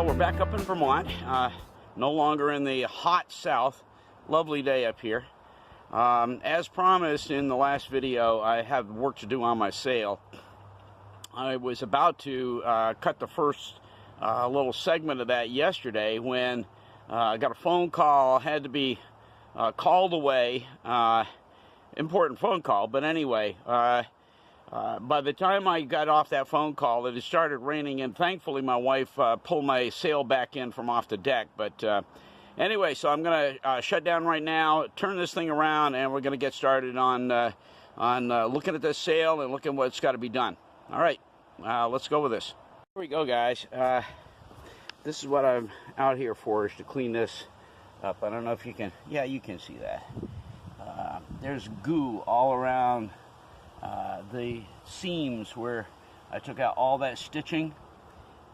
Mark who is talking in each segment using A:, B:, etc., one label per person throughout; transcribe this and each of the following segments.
A: Well, we're back up in Vermont, no longer in the hot south. Lovely day up here. As promised in the last video, I have work to do on my sail. I was about to cut the first little segment of that yesterday when I got a phone call, had to be called away. Important phone call, but anyway, by the time I got off that phone call, it had started raining, and thankfully my wife pulled my sail back in from off the deck. But anyway, so I'm going to shut down right now, turn this thing around, and we're going to get started on looking at this sail and looking at what's got to be done. All right, let's go with this. Here we go, guys. This is what I'm out here for, is to clean this up. I don't know if you can, yeah, you can see that. There's goo all around the seams where I took out all that stitching,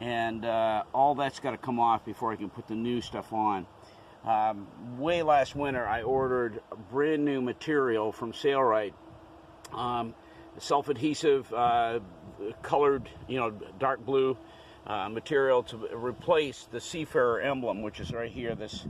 A: and all that's got to come off before I can put the new stuff on. Way last winter I ordered brand new material from Sailrite, self-adhesive, colored, dark blue material to replace the Seafarer emblem, which is right here, this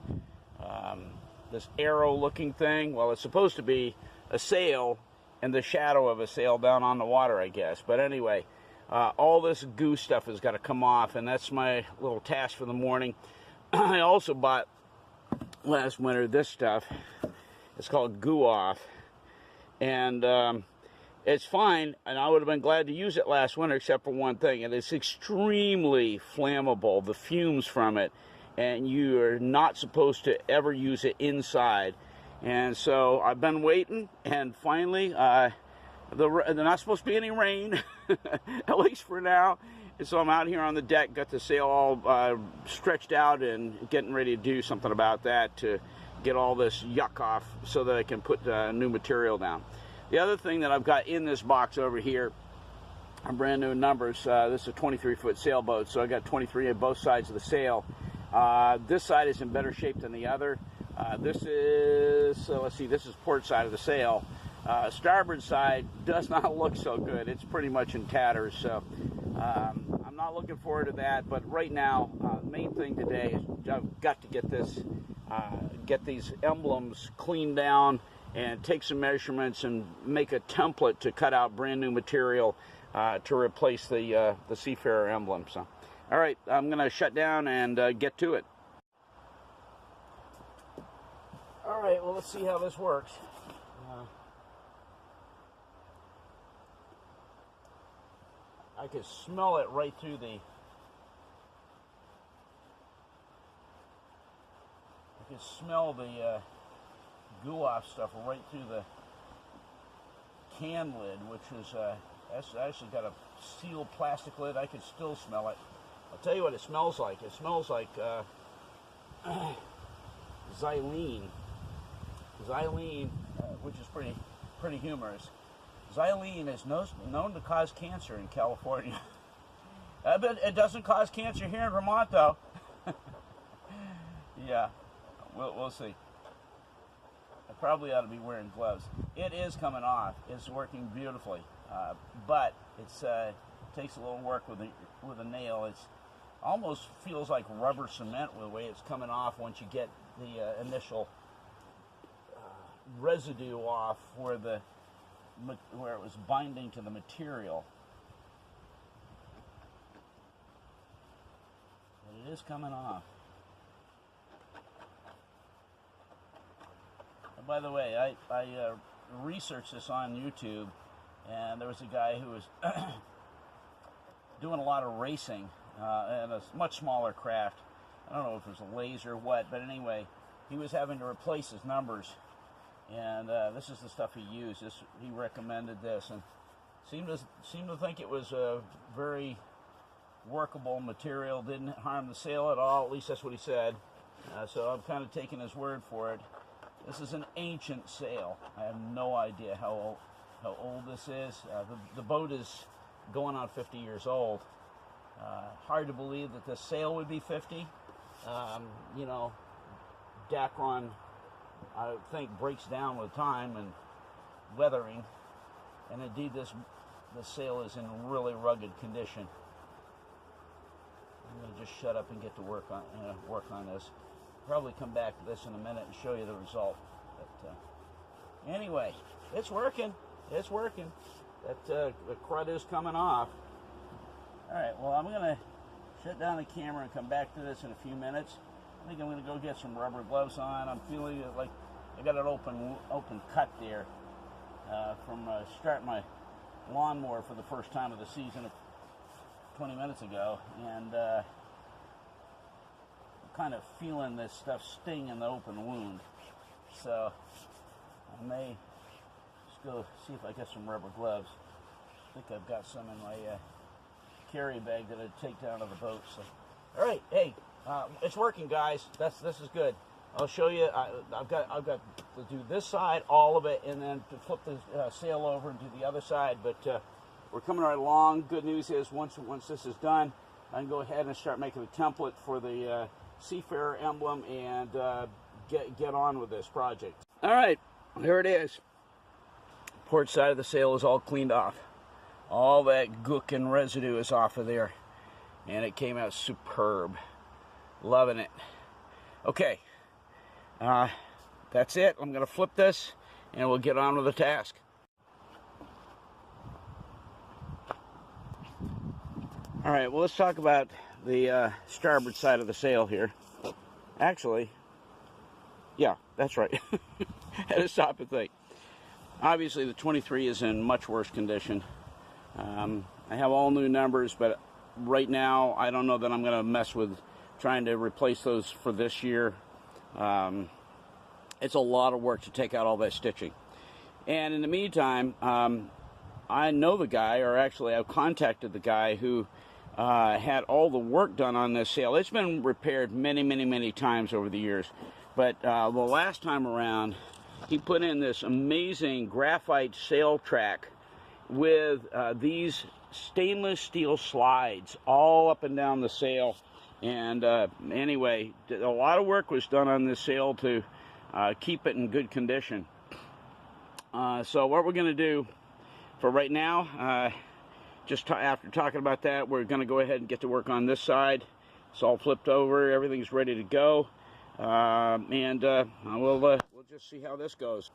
A: arrow looking thing. Well, it's supposed to be a sail and the shadow of a sail down on the water, I guess. But anyway, all this goo stuff has got to come off, and that's my little task for the morning. I also bought last winter this stuff. It's called Goo Off, and it's fine, and I would have been glad to use it last winter, except for one thing, and it's extremely flammable, the fumes from it, and you are not supposed to ever use it inside. And so I've been waiting, and finally, there's not supposed to be any rain, at least for now. And so I'm out here on the deck, got the sail all stretched out, and getting ready to do something about that to get all this yuck off so that I can put new material down. The other thing that I've got in this box over here are brand new numbers. This is a 23-foot sailboat, so I got 23 on both sides of the sail. This side is in better shape than the other. This is, let's see, this is port side of the sail. Starboard side does not look so good. It's pretty much in tatters, so I'm not looking forward to that. But right now, the main thing today is I've got to get this, get these emblems cleaned down and take some measurements and make a template to cut out brand new material to replace the Seafarer emblem. So, all right, I'm going to shut down and get to it. All right, well, let's see how this works. I can smell it right through the... I can smell the goo off stuff right through the can lid, which is that's actually got a sealed plastic lid. I can still smell it. I'll tell you what it smells like. It smells like xylene. Xylene, which is pretty humorous. Xylene is known to cause cancer in California. I bet it doesn't cause cancer here in Vermont, though. Yeah, we'll see. I probably ought to be wearing gloves. It is coming off. It's working beautifully, but it's takes a little work with a nail. It's almost feels like rubber cement with the way it's coming off once you get the initial residue off where it was binding to the material. But it is coming off. And by the way, I researched this on YouTube, and there was a guy who was doing a lot of racing in a much smaller craft. I don't know if it was a laser or what, but anyway, he was having to replace his numbers. And this is the stuff he used. He recommended this, and seemed to think it was a very workable material. Didn't harm the sail at all. At least that's what he said. So I'm kind of taking his word for it. This is an ancient sail. I have no idea how old this is. The boat is going on 50 years old. Hard to believe that this sail would be 50. Dacron, I think, breaks down with time and weathering, and indeed the sail is in really rugged condition. I'm going to just shut up and get to work on this. Probably come back to this in a minute and show you the result. But anyway, it's working. It's working. That the crud is coming off. All right. Well, I'm going to shut down the camera and come back to this in a few minutes. I think I'm going to go get some rubber gloves on. I'm feeling like I got an open cut there from starting my lawnmower for the first time of the season 20 minutes ago, and I'm kind of feeling this stuff sting in the open wound. So I may just go see if I get some rubber gloves. I think I've got some in my carry bag that I'd take down to the boat. So, all right, hey, it's working, guys. This is good. I'll show you. I've got to do this side, all of it, and then to flip the sail over and do the other side. But we're coming right along. Good news is once this is done, I can go ahead and start making the template for the Seafarer emblem and get on with this project. All right, here it is. Port side of the sail is all cleaned off. All that gook and residue is off of there, and it came out superb. Loving it. Okay, that's it. I'm going to flip this, and we'll get on with the task. All right, well, let's talk about the starboard side of the sail here. Actually, yeah, that's right. Had to stop and think. Obviously, the 23 is in much worse condition. I have all new numbers, but right now, I don't know that I'm going to mess with trying to replace those for this year. It's a lot of work to take out all that stitching. And in the meantime, I know the guy, or actually I've contacted the guy who had all the work done on this sail. It's been repaired many, many, many times over the years. But the last time around, he put in this amazing graphite sail track with these stainless steel slides all up and down the sail. And anyway, a lot of work was done on this sail to keep it in good condition. So what we're going to do for right now, after talking about that, we're going to go ahead and get to work on this side. It's all flipped over. Everything's ready to go. And we'll just see how this goes.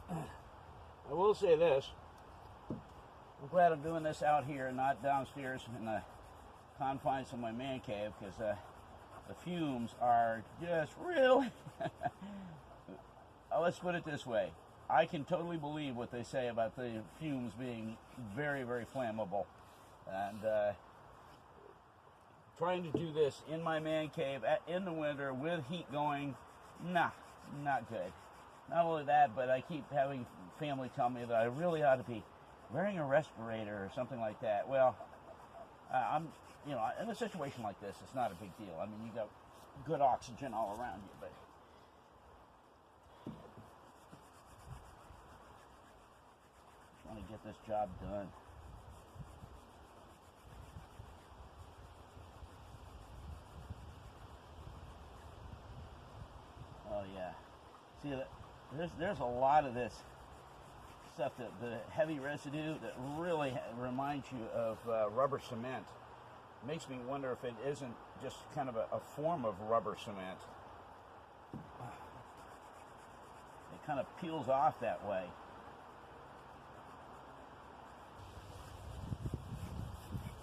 A: I will say this. I'm glad I'm doing this out here and not downstairs in the confines of my man cave, because the fumes are just really... Let's put it this way. I can totally believe what they say about the fumes being very, very flammable. And trying to do this in my man cave in the winter with heat going, nah, not good. Not only that, but I keep having family tell me that I really ought to be wearing a respirator or something like that. Well, in a situation like this, it's not a big deal. I mean, you got good oxygen all around you, but I want to get this job done. Oh yeah. See, there's a lot of this stuff, that the heavy residue that really reminds you of rubber cement. It makes me wonder if it isn't just kind of a form of rubber cement. It kind of peels off that way.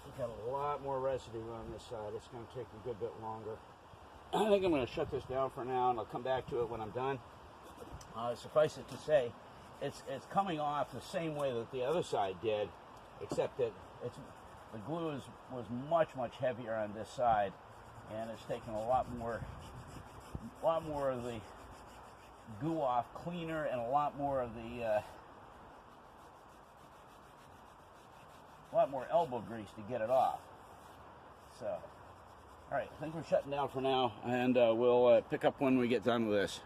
A: We've got a lot more residue on this side. It's going to take a good bit longer. I think I'm going to shut this down for now, and I'll come back to it when I'm done. Suffice it to say, it's coming off the same way that the other side did, except that the glue was much heavier on this side, and it's taken a lot more of the goo off cleaner, and a lot more of the elbow grease to get it off. So, all right, I think we're shutting down for now, and we'll pick up when we get done with this.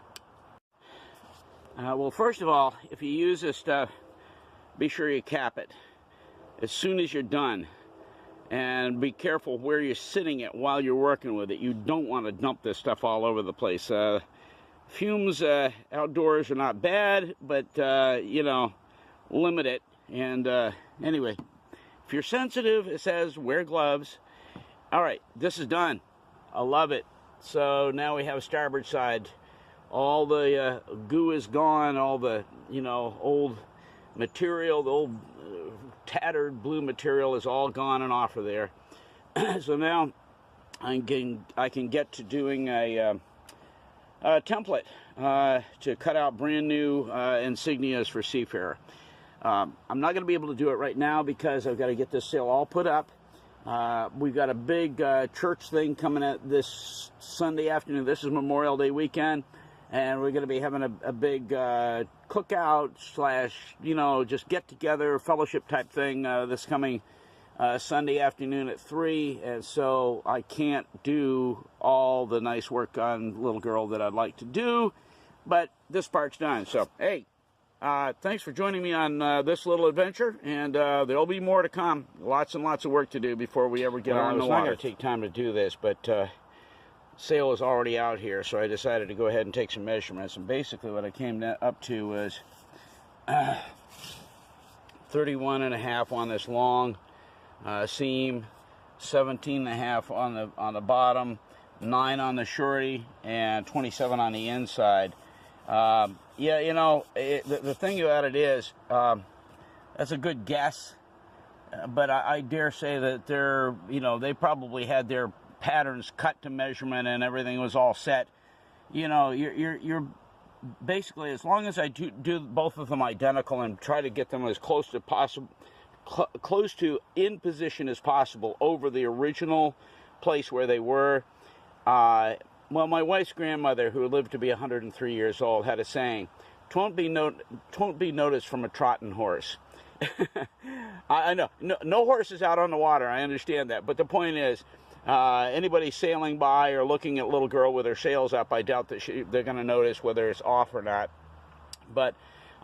A: Well, first of all, if you use this stuff, be sure you cap it as soon as you're done. And be careful where you're sitting it while you're working with it. You don't want to dump this stuff all over the place. fumes outdoors are not bad, but, you know, limit it. And anyway, if you're sensitive, it says wear gloves. All right, this is done. I love it. So now we have starboard side. All the goo is gone, all the, you know, old material, the old tattered blue material is all gone and off of there. So now I can get to doing a template to cut out brand new insignias for Seafarer. I'm not going to be able to do it right now because I've got to get this sail all put up. We've got a big church thing coming at this Sunday afternoon. This is Memorial Day weekend, and we're going to be having a big cookout slash, you know, just get together fellowship type thing this coming Sunday afternoon at 3, and so I can't do all the nice work on little girl that I'd like to do, but this part's done. So hey, thanks for joining me on this little adventure, and there'll be more to come. Lots and lots of work to do before we ever get on the water. It's not going to take time to do this, but sail is already out here, so I decided to go ahead and take some measurements. And basically what I came up to was 31.5 on this long seam, 17.5 on the bottom, 9 on the shorty, and 27 on the inside. Yeah, you know, the thing about it is, that's a good guess, but I dare say that they're, you know, they probably had their patterns cut to measurement and everything was all set. You know, you're basically, as long as I do both of them identical and try to get them as close to possible, close to in position as possible over the original place where they were. Well, my wife's grandmother, who lived to be 103 years old, had a saying, "Twon't be noticed from a trotting horse." I know, no horses out on the water, I understand that, but the point is, anybody sailing by or looking at little girl with her sails up, I doubt that they're going to notice whether it's off or not. But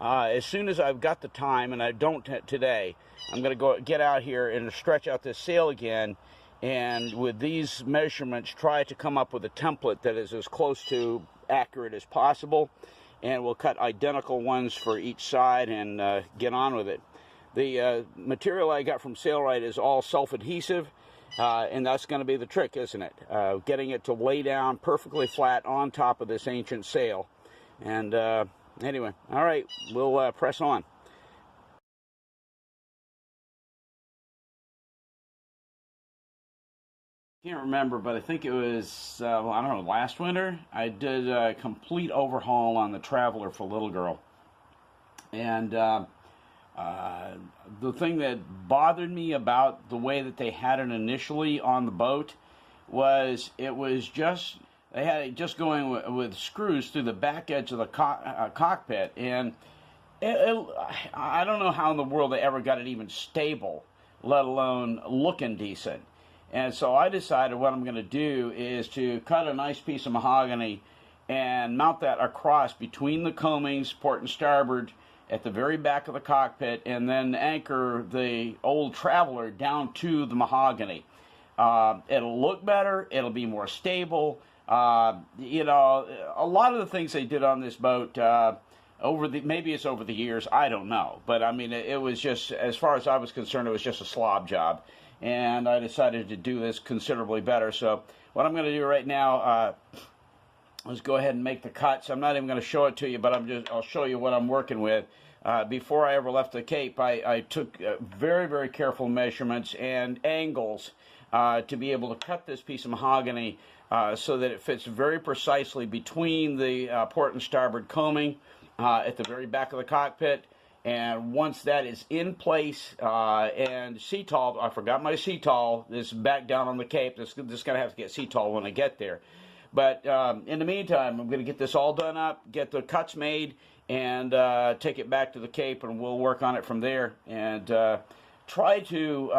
A: as soon as I've got the time, and I don't today, I'm going to go get out here and stretch out this sail again, and with these measurements try to come up with a template that is as close to accurate as possible, and we'll cut identical ones for each side and get on with it. The material I got from Sailrite is all self-adhesive, and that's going to be the trick, isn't it? Getting it to lay down perfectly flat on top of this ancient sail. And anyway, all right, we'll press on. Can't remember, but I think it was, I don't know, last winter, I did a complete overhaul on the Traveler for little girl. And the thing that bothered me about the way that they had it initially on the boat was it was just, they had it just going with screws through the back edge of the cockpit. And I don't know how in the world they ever got it even stable, let alone looking decent. And so I decided what I'm going to do is to cut a nice piece of mahogany and mount that across between the coamings, port and starboard, at the very back of the cockpit, and then anchor the old Traveler down to the mahogany. It'll look better. It'll be more stable. You know, a lot of the things they did on this boat, maybe it's over the years, I don't know. But I mean, it was just, as far as I was concerned, it was just a slob job. And I decided to do this considerably better. So what I'm going to do right now is go ahead and make the cuts. I'm not even going to show it to you, but I'll show you what I'm working with. Before I ever left the Cape, I took very, very careful measurements and angles to be able to cut this piece of mahogany so that it fits very precisely between the port and starboard coaming at the very back of the cockpit. And once that is in place, and sea tall, I forgot my sea tall. This is back down on the Cape. This going to have to get sea tall when I get there. But in the meantime, I'm going to get this all done up, get the cuts made, and take it back to the Cape, and we'll work on it from there. And try to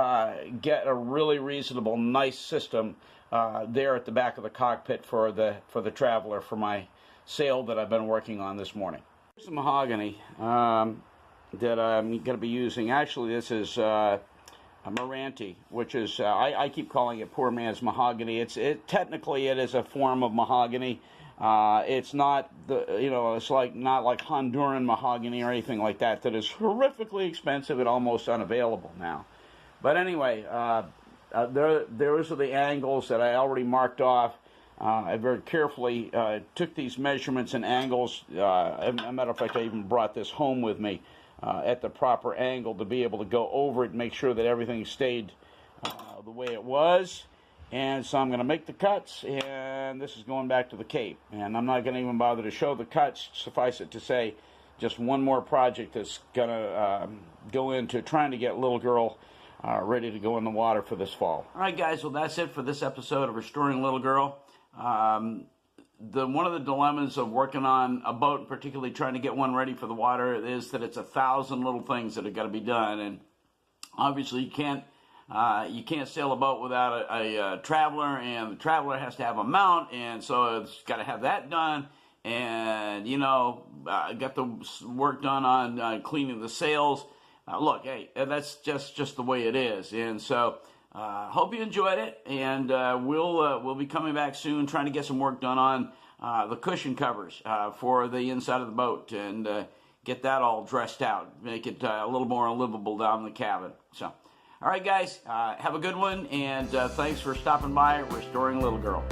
A: get a really reasonable, nice system there at the back of the cockpit for the Traveler, for my sail that I've been working on this morning. Here's the mahogany that I'm going to be using. Actually, this is a Meranti, which is, I keep calling it poor man's mahogany. Technically it is a form of mahogany. It's not it's not like Honduran mahogany or anything like that is horrifically expensive and almost unavailable now. But anyway, those are the angles that I already marked off. I very carefully took these measurements and angles. As a matter of fact, I even brought this home with me at the proper angle to be able to go over it and make sure that everything stayed the way it was. And so I'm going to make the cuts, and this is going back to the Cape. And I'm not going to even bother to show the cuts. Suffice it to say, just one more project that's going to go into trying to get little girl ready to go in the water for this fall. All right, guys, well, that's it for this episode of Restoring Little Girl. One of the dilemmas of working on a boat, particularly trying to get one ready for the water, is that it's 1,000 little things that have got to be done. And obviously you can't sail a boat without a traveler, and the traveler has to have a mount, and so it's got to have that done. And I got the work done on cleaning the sails. Look, hey, that's just the way it is. And so hope you enjoyed it, and we'll be coming back soon, trying to get some work done on the cushion covers for the inside of the boat, and get that all dressed out, make it a little more livable down in the cabin. So. All right, guys, have a good one, and thanks for stopping by Restoring Little Girl.